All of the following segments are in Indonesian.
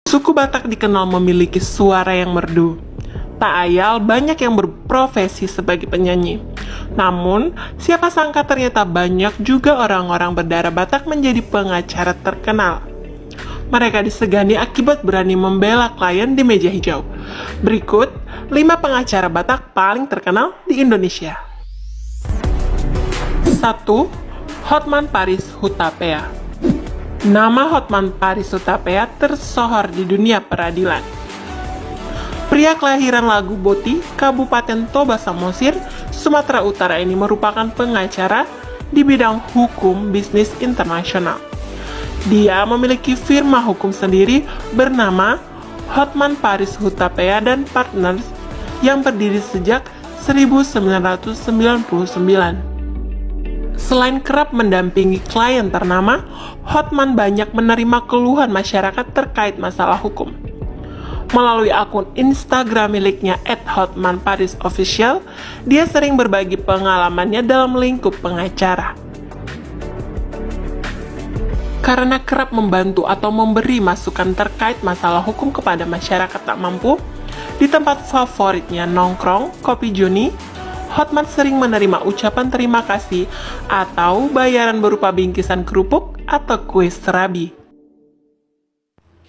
Suku Batak dikenal memiliki suara yang merdu. Tak ayal banyak yang berprofesi sebagai penyanyi. Namun, siapa sangka ternyata banyak juga orang-orang berdarah Batak menjadi pengacara terkenal. Mereka disegani akibat berani membela klien di meja hijau. Berikut 5 pengacara Batak paling terkenal di Indonesia. 1. Hotman Paris Hutapea. Nama Hotman Paris Hutapea tersohor di dunia peradilan. Pria kelahiran Lagu Boti, Kabupaten Toba Samosir, Sumatera Utara ini merupakan pengacara di bidang hukum bisnis internasional. Dia memiliki firma hukum sendiri bernama Hotman Paris Hutapea dan Partners yang berdiri sejak 1999. Selain kerap mendampingi klien ternama, Hotman banyak menerima keluhan masyarakat terkait masalah hukum. Melalui akun Instagram miliknya @hotmanparisofficial, dia sering berbagi pengalamannya dalam lingkup pengacara. Karena kerap membantu atau memberi masukan terkait masalah hukum kepada masyarakat tak mampu, di tempat favoritnya nongkrong, Kopi Joni, Hotman sering menerima ucapan terima kasih atau bayaran berupa bingkisan kerupuk atau kue serabi.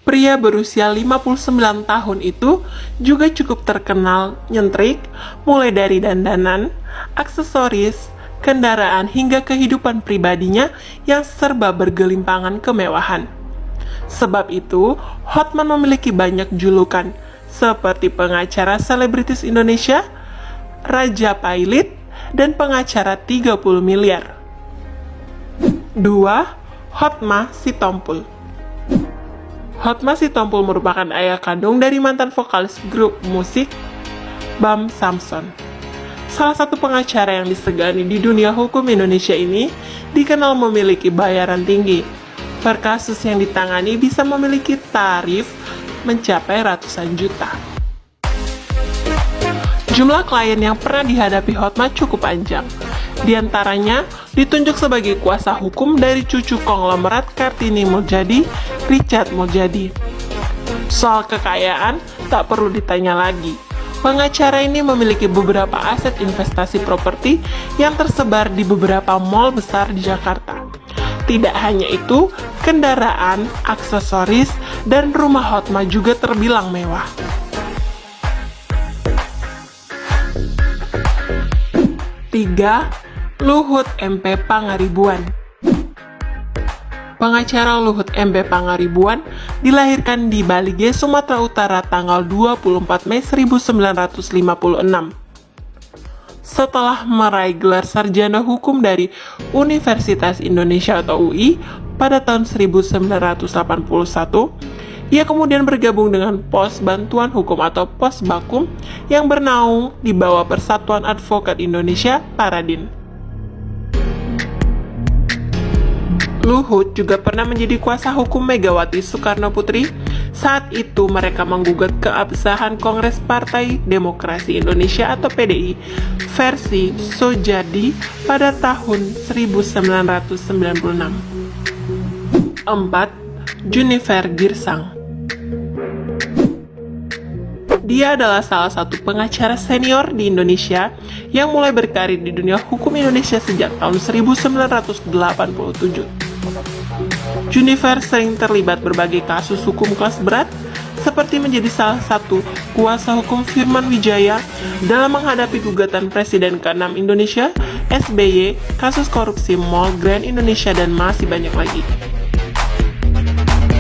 Pria berusia 59 tahun itu juga cukup terkenal nyentrik, mulai dari dandanan, aksesoris, kendaraan hingga kehidupan pribadinya yang serba bergelimpangan kemewahan. Sebab itu, Hotman memiliki banyak julukan seperti pengacara selebritis Indonesia, Raja Pailit, dan pengacara 30 miliar. 2. Hotma Sitompul. Hotma Sitompul merupakan ayah kandung dari mantan vokalis grup musik Bam Samson. Salah satu pengacara yang disegani di dunia hukum Indonesia ini dikenal memiliki bayaran tinggi. Per kasus yang ditangani bisa memiliki tarif mencapai ratusan juta. Jumlah klien yang pernah dihadapi Hotma cukup panjang. Di antaranya ditunjuk sebagai kuasa hukum dari cucu konglomerat Kartini Mulyadi, Richard Mulyadi. Soal kekayaan tak perlu ditanya lagi. Pengacara ini memiliki beberapa aset investasi properti yang tersebar di beberapa mal besar di Jakarta. Tidak hanya itu, kendaraan, aksesoris, dan rumah Hotma juga terbilang mewah. 3. Luhut MP Pangaribuan. Pengacara Luhut MP Pangaribuan dilahirkan di Balige, Sumatera Utara tanggal 24 Mei 1956. Setelah meraih gelar sarjana hukum dari Universitas Indonesia atau UI pada tahun 1981, ia kemudian bergabung dengan Pos Bantuan Hukum atau Pos Bakum yang bernaung di bawah Persatuan Advokat Indonesia Paradin. Luhut juga pernah menjadi kuasa hukum Megawati Soekarno Putri. Saat itu mereka menggugat keabsahan Kongres Partai Demokrasi Indonesia atau PDI versi Sojadi pada tahun 1996. 4. Junifer Girsang. Dia adalah salah satu pengacara senior di Indonesia yang mulai berkarir di dunia hukum Indonesia sejak tahun 1987. Junifer sering terlibat berbagai kasus hukum kelas berat, seperti menjadi salah satu kuasa hukum Firman Wijaya dalam menghadapi gugatan Presiden ke-6 Indonesia, SBY, kasus korupsi Mall Grand Indonesia, dan masih banyak lagi.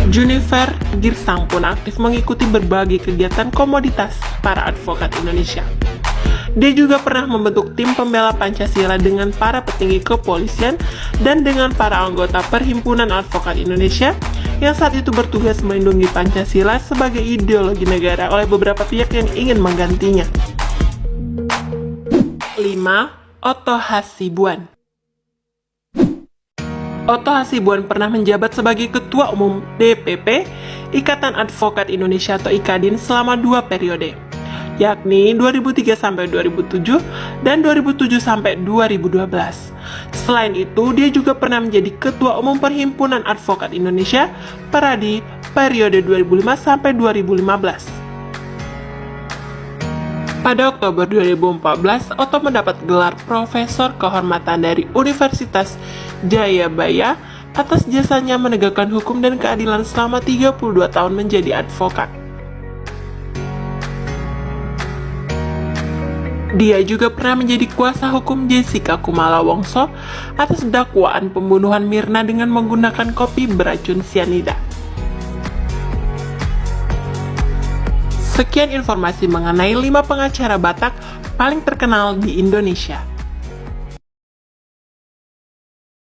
Junifer Girsang pun aktif mengikuti berbagai kegiatan komoditas para advokat Indonesia. Dia juga pernah membentuk tim pembela Pancasila dengan para petinggi kepolisian dan dengan para anggota Perhimpunan Advokat Indonesia yang saat itu bertugas melindungi Pancasila sebagai ideologi negara oleh beberapa pihak yang ingin menggantinya. 5. Otto Hasibuan. Otto Hasibuan pernah menjabat sebagai Ketua Umum DPP Ikatan Advokat Indonesia atau IKADIN selama 2 periode, yakni 2003 sampai 2007 dan 2007 sampai 2012. Selain itu, dia juga pernah menjadi Ketua Umum Perhimpunan Advokat Indonesia, Peradi, periode 2005 sampai 2015. Pada Oktober 2014, Otto mendapat gelar Profesor Kehormatan dari Universitas Jayabaya atas jasanya menegakkan hukum dan keadilan selama 32 tahun menjadi advokat. Dia juga pernah menjadi kuasa hukum Jessica Kumala Wongso atas dakwaan pembunuhan Mirna dengan menggunakan kopi beracun sianida. Sekian informasi mengenai 5 pengacara Batak paling terkenal di Indonesia.